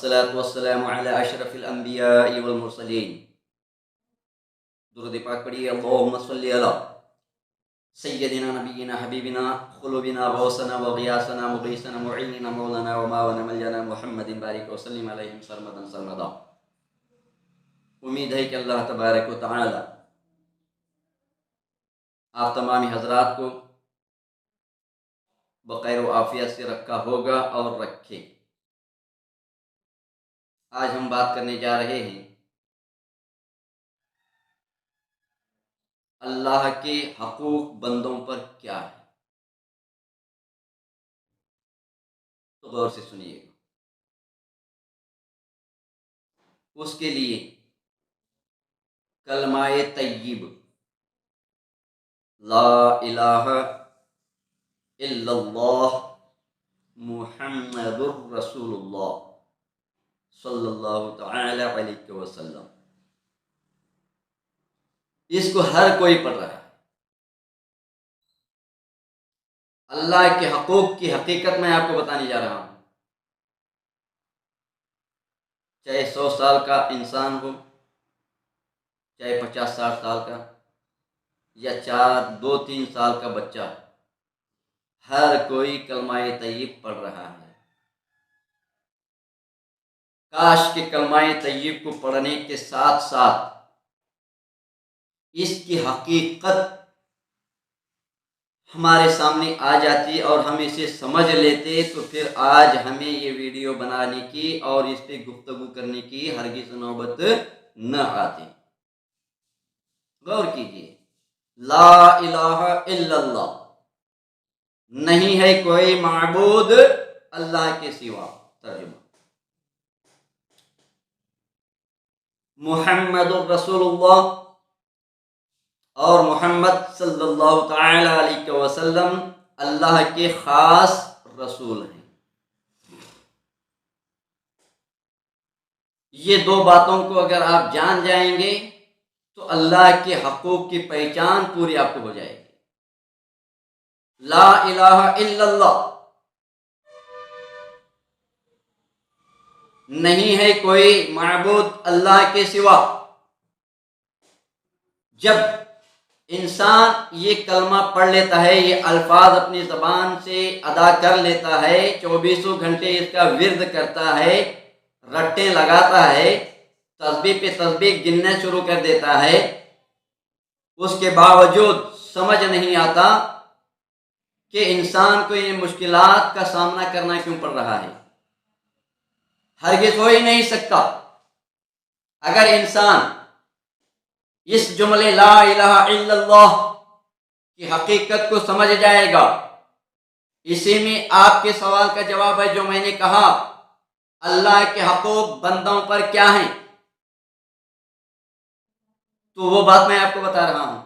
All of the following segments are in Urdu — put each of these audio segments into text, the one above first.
والصلاة والسلام على أشرف الأنبياء والمرسلين. درود پاک پڑھیے. اللهم صل على سيدنا نبينا حبيبنا قلوبنا غوثنا وغياثنا مغيثنا معيننا مولانا وماونا ملجانا محمد بارك وسلم عليهم سرمدا سرمدا. امید ہے کہ اللہ تبارک و تعالی آپ تمام حضرات کو بخیر و عافیت سے رکھا ہوگا اور رکھے. آج ہم بات کرنے جا رہے ہیں اللہ کے حقوق بندوں پر کیا ہے. تو غور سے سنیے گا. اس کے لیے کلمہ طیب لا الہ الا اللہ محمد رسول اللہ صلی اللہ تعالی علیہ وسلم، اس کو ہر کوئی پڑھ رہا ہے. اللہ کے حقوق کی حقیقت میں آپ کو بتانے جا رہا ہوں. چاہے 100 سال کا انسان ہو، چاہے 50-60 سال کا، یا 2-3 سال کا بچہ، ہر کوئی کلمہ طیب پڑھ رہا ہے. کاش کہ کلمہ طیب کو پڑھنے کے ساتھ ساتھ اس کی حقیقت ہمارے سامنے آ جاتی اور ہم اسے سمجھ لیتے، تو پھر آج ہمیں یہ ویڈیو بنانے کی اور اس پہ گفتگو کرنے کی ہرگز نوبت نہ آتی. غور کیجیے. لا الہ الا اللہ، نہیں ہے کوئی معبود اللہ کے سوا. ترجمہ محمد رسول اللہ، اور محمد صلی اللہ تعالی علیہ وسلم اللہ کے خاص رسول ہیں. یہ دو باتوں کو اگر آپ جان جائیں گے تو اللہ کے حقوق کی پہچان پوری آپ کو ہو جائے گی. لا الہ الا اللہ، نہیں ہے کوئی معبود اللہ کے سوا. جب انسان یہ کلمہ پڑھ لیتا ہے، یہ الفاظ اپنی زبان سے ادا کر لیتا ہے، 24 گھنٹے اس کا ورد کرتا ہے، رٹیں لگاتا ہے، تسبیح پہ تسبیح گننا شروع کر دیتا ہے، اس کے باوجود سمجھ نہیں آتا کہ انسان کو یہ مشکلات کا سامنا کرنا کیوں پڑ رہا ہے. ہرگز ہو ہی نہیں سکتا. اگر انسان اس جملے لا الہ الا اللہ کی حقیقت کو سمجھ جائے گا، اسی میں آپ کے سوال کا جواب ہے جو میں نے کہا اللہ کے حقوق بندوں پر کیا ہیں. تو وہ بات میں آپ کو بتا رہا ہوں.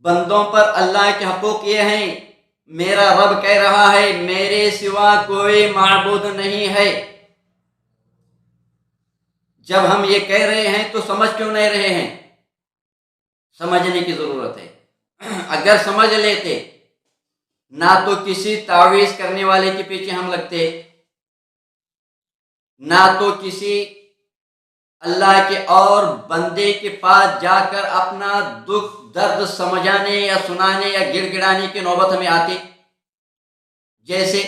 بندوں پر اللہ کے حقوق یہ ہیں، میرا رب کہہ رہا ہے میرے سوا کوئی معبود نہیں ہے. جب ہم یہ کہہ رہے ہیں تو سمجھ کیوں نہیں رہے ہیں؟ سمجھنے کی ضرورت ہے. اگر سمجھ لیتے، نہ تو کسی تعویذ کرنے والے کے پیچھے ہم لگتے، نہ تو کسی اللہ کے اور بندے کے پاس جا کر اپنا دکھ درد سمجھانے یا سنانے یا گڑ گڑانے کی نوبت ہمیں آتی. جیسے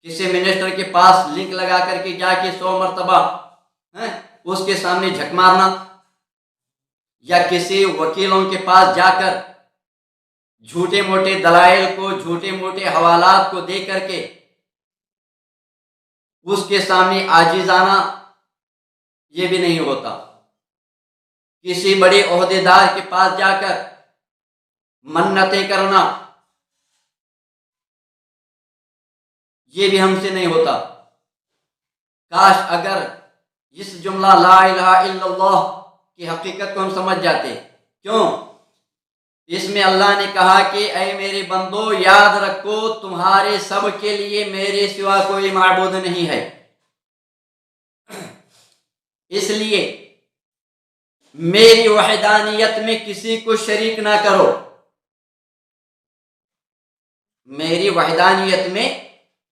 کسی منسٹر کے پاس لنک لگا کر کے جا کے 100 مرتبہ اس کے سامنے جھک مارنا، یا کسی وکیلوں کے پاس جا کر جھوٹے موٹے دلائل کو، جھوٹے موٹے حوالات کو دے کر کے اس کے سامنے عاجزانہ، یہ بھی نہیں ہوتا. کسی بڑے عہدیدار کے پاس جا کر منتیں کرنا، یہ بھی ہم سے نہیں ہوتا. کاش اگر اس جملہ لا الہ الا اللہ کی حقیقت کو ہم سمجھ جاتے. کیوں؟ اس میں اللہ نے کہا کہ اے میرے بندو، یاد رکھو تمہارے سب کے لیے میرے سوا کوئی معبود نہیں ہے. اس لیے میری وحدانیت میں کسی کو شریک نہ کرو. میری وحدانیت میں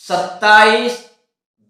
27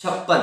56।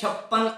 56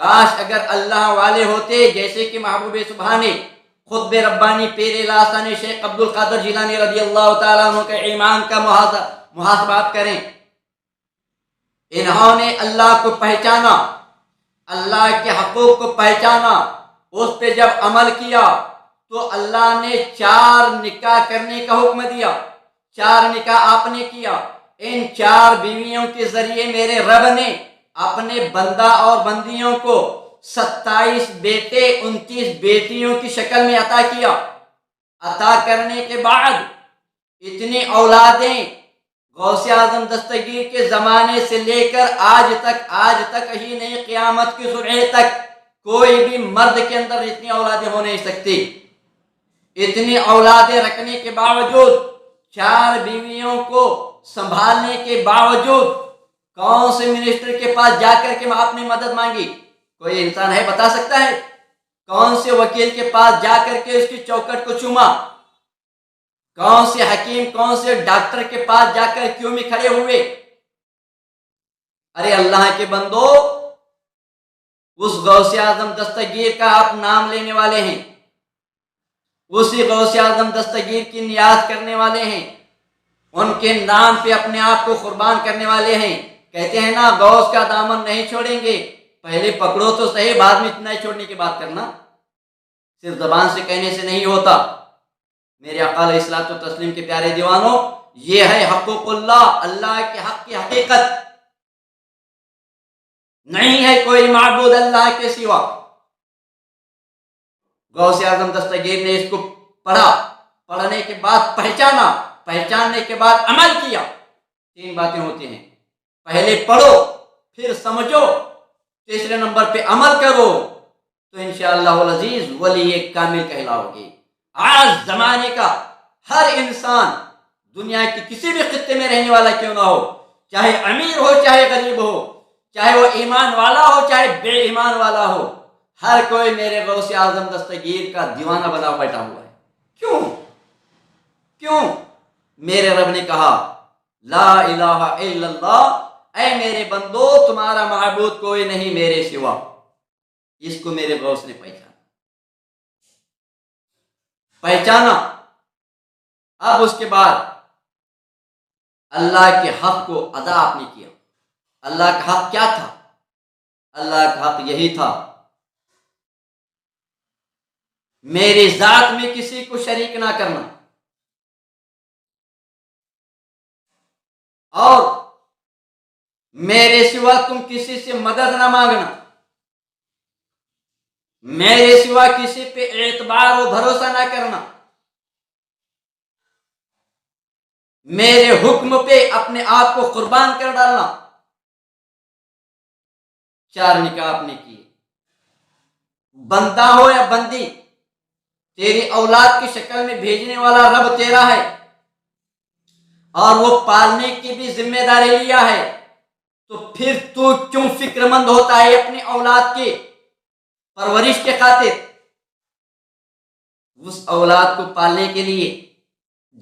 کاش اگر اللہ والے ہوتے، جیسے کہ محبوب سبحان خطب ربانی پیر لاستان شیخ عبد القادر جیلانی رضی اللہ تعالیٰ عنہ کے ایمان کا محاسبات کریں. انہوں نے اللہ کو پہچانا، اللہ کے حقوق کو پہچانا، اس پہ جب عمل کیا تو اللہ نے 4 نکاح کرنے کا حکم دیا. 4 نکاح آپ نے کیا. ان 4 بیویوں کے ذریعے میرے رب نے اپنے بندہ اور بندیوں کو 27 بیٹے 29 بیٹیوں کی شکل میں عطا کیا. عطا کرنے کے بعد اتنی اولادیں غوث اعظم دستگیر کے زمانے سے لے کر آج تک ہی نہیں، قیامت کی صبح تک کوئی بھی مرد کے اندر اتنی اولادیں ہو نہیں سکتی. اتنی اولادیں رکھنے کے باوجود، 4 بیویوں کو سنبھالنے کے باوجود کون سے منسٹر کے پاس جا کر کے آپ نے مدد مانگی؟ کوئی انسان ہے بتا سکتا ہے؟ کون سے وکیل کے پاس جا کر کے اس کی چوکٹ کو چوما؟ کون سے حکیم، کون سے ڈاکٹر کے پاس جا کر کیوں میں کھڑے ہوئے؟ ارے اللہ کے بندو، اس غوث اعظم دستگیر کا آپ نام لینے والے ہیں، اسی غوث اعظم دستگیر کی نیاز کرنے والے ہیں، ان کے نام پہ اپنے آپ کو قربان کرنے والے ہیں. کہتے ہیں نا غوث کا دامن نہیں چھوڑیں گے، پہلے پکڑو تو صحیح، بعد میں اتنا ہی چھوڑنے کی بات کرنا. صرف زبان سے کہنے سے نہیں ہوتا. میرے آقا علیہ الصلوۃ والتسلیم کے پیارے دیوانوں، یہ ہے حقوق اللہ، اللہ کے حق کی حقیقت. نہیں ہے کوئی معبود اللہ کے سوا. غوث اعظم دستگیر نے اس کو پڑھا، پڑھنے کے بعد پہچانا، پہچاننے کے بعد عمل کیا. 3 باتیں ہوتی ہیں، پہلے پڑھو، پھر سمجھو، تیسرے نمبر پہ عمل کرو، تو انشاءاللہ العزیز ولی کامل کہلاؤ گے. آج زمانے کا ہر انسان، دنیا کی کسی بھی خطے میں رہنے والا کیوں نہ ہو، چاہے امیر ہو چاہے غریب ہو، چاہے وہ ایمان والا ہو چاہے بے ایمان والا ہو، ہر کوئی میرے غوث اعظم دستگیر کا دیوانہ بنا بیٹھا ہوا ہے. کیوں؟ میرے رب نے کہا لا الہ الا اللہ، اے میرے بندو تمہارا معبود کوئی نہیں میرے سوا. اس کو میرے غوث نے پہچانا. اب اس کے بعد اللہ کے حق کو ادا آپ نے کیا. اللہ کا حق کیا تھا؟ اللہ کا حق یہی تھا، میری ذات میں کسی کو شریک نہ کرنا، اور میرے سوا تم کسی سے مدد نہ مانگنا، میرے سوا کسی پہ اعتبار و بھروسہ نہ کرنا، میرے حکم پہ اپنے آپ کو قربان کر ڈالنا. 4 نکاح آپ نے کیے. بندہ ہو یا بندی، تیری اولاد کی شکل میں بھیجنے والا رب تیرا ہے، اور وہ پالنے کی بھی ذمہ داری لیا ہے. تو پھر تو کیوں فکر مند ہوتا ہے اپنی اولاد کی پرورش کے خاطر؟ اس اولاد کو پالنے کے لیے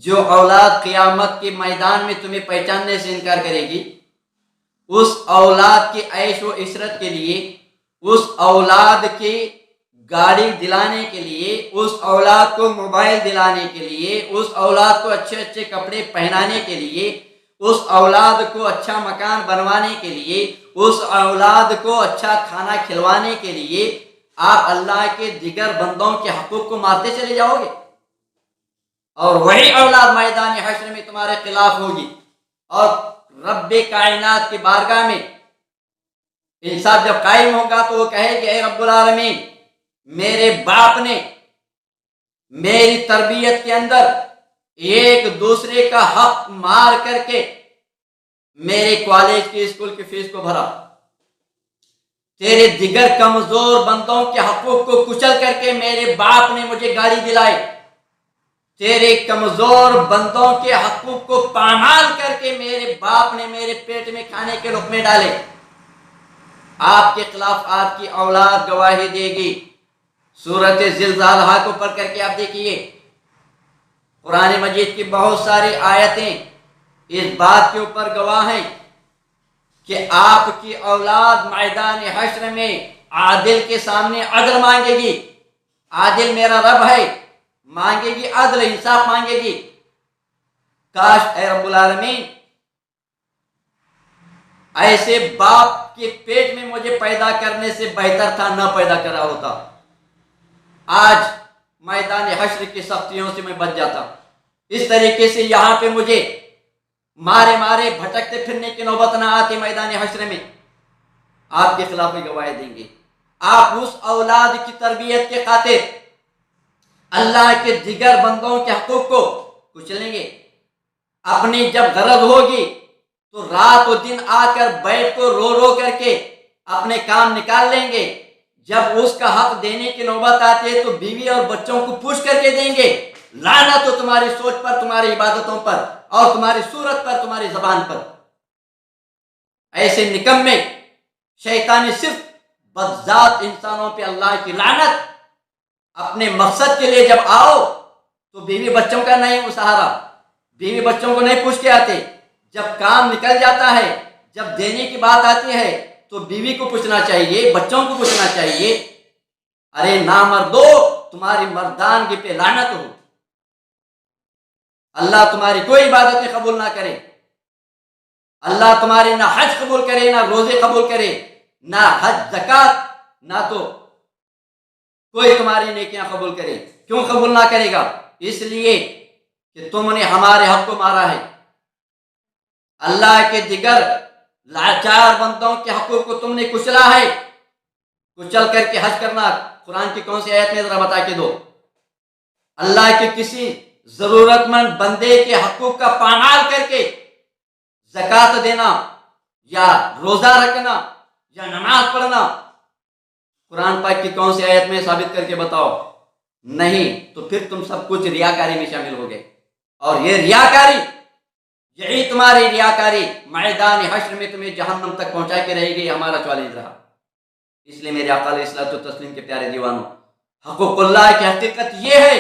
جو اولاد قیامت کے میدان میں تمہیں پہچاننے سے انکار کرے گی، اس اولاد کی عیش و عشرت کے لیے، اس اولاد کی گاڑی دلانے کے لیے، اس اولاد کو موبائل دلانے کے لیے، اس اولاد کو اچھے اچھے کپڑے پہنانے کے لیے، اس اولاد کو اچھا مکان بنوانے کے لیے، اس اولاد کو اچھا کھانا کھلوانے کے لیے آپ اللہ کے دیگر بندوں کے حقوق کو مارتے چلے جاؤ گے، اور وہی اولاد میدان حشر میں تمہارے خلاف ہوگی، اور رب کائنات کی بارگاہ میں انصاف جب قائم ہوگا تو وہ کہے کہ اے رب العالمین، میرے باپ نے میری تربیت کے اندر ایک دوسرے کا حق مار کر کے میرے کالج کی اسکول کی فیس کو بھرا، تیرے دیگر کمزور بندوں کے حقوق کو کچل کر کے میرے باپ نے مجھے گاڑی دلائی، تیرے کمزور بندوں کے حقوق کو پامال کر کے میرے باپ نے میرے پیٹ میں کھانے کے لقمے ڈالے. آپ کے خلاف آپ کی اولاد گواہی دے گی. سورۃ زلزالہ کو پڑھ کر کے آپ دیکھیے، قرآن مجید کی بہت ساری آیتیں اس بات کے اوپر گواہ ہیں کہ آپ کی اولاد میدان حشر میں عادل کے سامنے عدل مانگے گی. عادل میرا رب ہے, مانگے گی عدل, انصاف مانگے گی. کاش اے رب العالمین ایسے باپ کے پیٹ میں مجھے پیدا کرنے سے بہتر تھا نہ پیدا کرا ہوتا. آج میدان حشر کی سختیوں سے میں بچ جاتا. اس طریقے سے یہاں پہ مجھے مارے مارے بھٹکتے پھرنے کی نوبت نہ آتی. میدان حشر میں آپ کے خلاف گواہی دیں گے. آپ اس اولاد کی تربیت کے خاطر اللہ کے دیگر بندوں کے حقوق کو کچلیں گے. اپنی جب غرض ہوگی تو رات و دن آ کر بیٹھ کو رو رو کر کے اپنے کام نکال لیں گے. جب اس کا حق دینے کی نوبت آتی ہے تو بیوی اور بچوں کو پوچھ کر کے دیں گے. لعنت ہو تمہاری سوچ پر, تمہاری عبادتوں پر, اور تمہاری صورت پر, تمہاری زبان پر. ایسے نکمے شیطانی صرف بدذات انسانوں پہ اللہ کی لعنت. اپنے مقصد کے لیے جب آؤ تو بیوی بچوں کا نہیں سہارا, بیوی بچوں کو نہیں پوچھ کے آتے. جب کام نکل جاتا ہے, جب دینے کی بات آتی ہے تو بیوی کو پوچھنا چاہیے, بچوں کو پوچھنا چاہیے. ارے نامردو, تمہاری مردانگی پہ لعنت ہو. اللہ تمہاری کوئی عبادتیں قبول نہ کرے. اللہ تمہارے نہ حج قبول کرے, نہ روزے قبول کرے, نہ حج زکات, نہ تو کوئی تمہاری نیکیاں قبول کرے. کیوں قبول نہ کرے گا؟ اس لیے کہ تم نے ہمارے حق کو مارا ہے. اللہ کے دیگر لاچار بندوں کے حقوق کو تم نے کچلا ہے. کچل کر کے حج کرنا قرآن کی کون سی آیت میں ذرا بتا کے دو. اللہ کے کسی ضرورت مند بندے کے حقوق کا پامال کر کے زکات دینا یا روزہ رکھنا یا نماز پڑھنا قرآن پاک کی کون سی آیت میں ثابت کر کے بتاؤ. نہیں تو پھر تم سب کچھ ریاکاری میں شامل ہو گئے. اور یہ ریاکاری, یہی تمہاری ریاکاری میدان حشر میں تمہیں جہنم تک پہنچا کے رہے گی. ہمارا چیلنج رہا. اس لیے میرے آقا علیہ الصلوۃ والتسلیم کے پیارے دیوانوں, حقوق اللہ کی حقیقت یہ ہے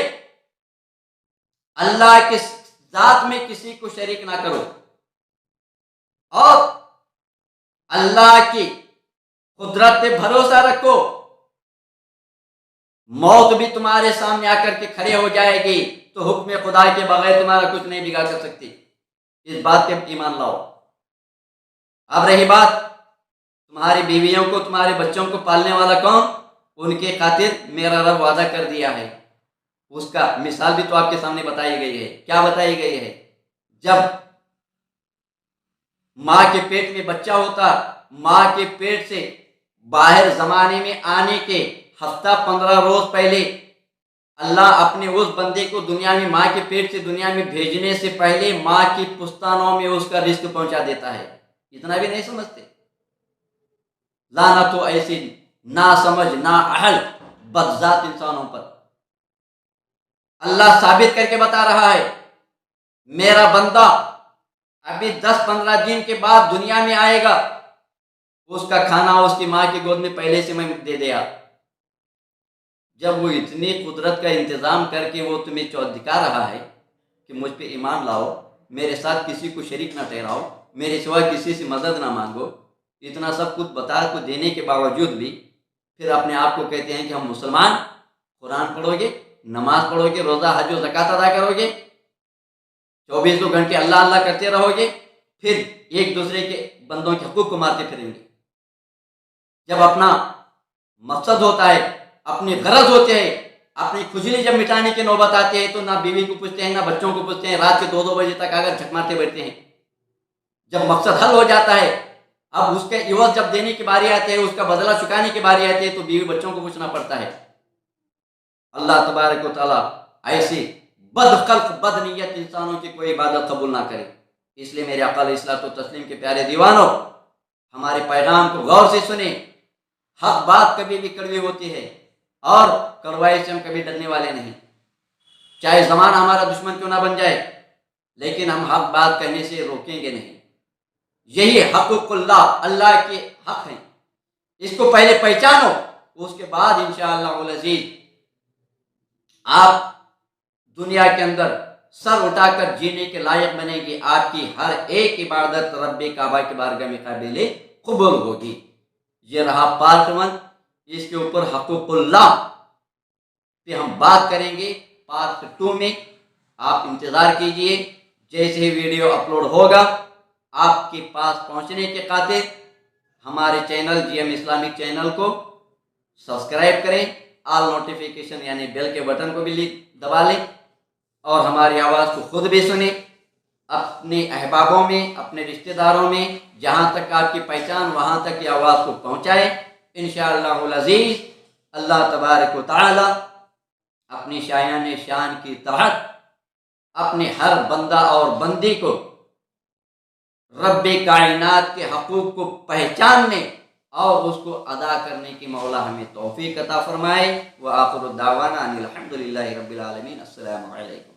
اللہ کے ذات میں کسی کو شریک نہ کرو, اور اللہ کی قدرت پہ بھروسہ رکھو. موت بھی تمہارے سامنے آ کر کے کھڑے ہو جائے گی تو حکم خدا کے بغیر تمہارا کچھ نہیں بگاڑ کر سکتی. اس بات پہ ایمان لاؤ. اب رہی بات تمہاری بیویوں کو, تمہارے بچوں کو پالنے والا کون؟ ان کے خاطر میرا رب وعدہ کر دیا ہے. اس کا مثال بھی تو آپ کے سامنے بتائی گئی ہے. کیا بتائی گئی ہے؟ جب ماں کے پیٹ میں بچہ ہوتا, ماں کے پیٹ سے باہر زمانے میں آنے کے ہفتہ 15 روز پہلے اللہ اپنے اس بندے کو دنیا میں, ماں کے پیٹ سے دنیا میں بھیجنے سے پہلے ماں کی پستانوں میں اس کا رزق پہنچا دیتا ہے. اتنا بھی نہیں سمجھتے. لعنت ہو ایسی نا سمجھ نا اہل بدذات انسانوں پر. اللہ ثابت کر کے بتا رہا ہے میرا بندہ ابھی 10-15 دن کے بعد دنیا میں آئے گا. اس کا کھانا اس کی ماں کی گود میں پہلے سے میں دے دیا. جب وہ اتنی قدرت کا انتظام کر کے وہ تمہیں دکھا رہا ہے کہ مجھ پہ ایمان لاؤ, میرے ساتھ کسی کو شریک نہ ٹھہراؤ, میرے سوا کسی سے مدد نہ مانگو, اتنا سب کچھ بتا کو دینے کے باوجود بھی پھر اپنے آپ کو کہتے ہیں کہ ہم مسلمان. قرآن پڑھو گے, نماز پڑھو گے, روزہ حج و زکات ادا کرو گے, 24 گھنٹے اللہ اللہ کرتے رہو گے, پھر ایک دوسرے کے بندوں کے حقوق کو مارتے پھریں گے. جب اپنا مقصد ہوتا ہے, اپنی غرض ہوتے ہیں, اپنی کھجلی جب مٹانے کی نوبت آتی ہے تو نہ بیوی کو پوچھتے ہیں نہ بچوں کو پوچھتے ہیں. رات کے 2-2 بجے تک اگر جھک مارتے بیٹھتے ہیں. جب مقصد حل ہو جاتا ہے, اب اس کے عوض جب دینے کی باری آتی ہے, اس کا بدلہ چکانے کی باری آتی ہے تو بیوی بچوں کو پوچھنا پڑتا ہے. اللہ تبارک و تعالیٰ ایسی بد خلق بد نیت انسانوں کی کوئی عبادت قبول نہ کرے. اس لیے میرے آقا علیہ الصلوۃ والتسلیم کے پیارے دیوانوں, ہمارے پیغام کو غور سے سنیں. حق بات کبھی بھی کڑوی ہوتی ہے اور کڑوائی سے ہم کبھی ڈرنے والے نہیں. چاہے زمانہ ہمارا دشمن کیوں نہ بن جائے, لیکن ہم حق بات کہنے سے روکیں گے نہیں. یہی حقوق اللہ, اللہ کے حق ہیں. اس کو پہلے پہچانو, اس کے بعد انشاءاللہ العزیز آپ دنیا کے اندر سر اٹھا کر جینے کے لائق بنے گی. آپ کی ہر ایک عبادت رب کعبہ کی بارگاہ میں قابل قبول ہوگی. یہ رہا پارٹ 1. اس کے اوپر حقوق اللہ پہ ہم بات کریں گے پارٹ 2 میں. آپ انتظار کیجئے. جیسے ہی ویڈیو اپلوڈ ہوگا آپ کے پاس پہنچنے کے خاطر ہمارے channel G M Islamic channel کو سبسکرائب کریں. آل نوٹیفیکیشن یعنی بیل کے بٹن کو بھی دبا لیں اور ہماری آواز کو خود بھی سنیں. اپنے احبابوں میں، اپنے رشتہ داروں میں جہاں تک آپ کی پہچان وہاں تک یہ آواز کو پہنچائیں. انشاءاللہ العزیز اللہ تبارک و تعالی اپنی شایان شان کی تحت اپنے ہر بندہ اور بندی کو رب کائنات کے حقوق کو پہچاننے اور اس کو ادا کرنے کی مولا ہمیں توفیق عطا فرمائے. وآخر الدعوانا ان الحمد للہ رب العالمین. السلام علیکم.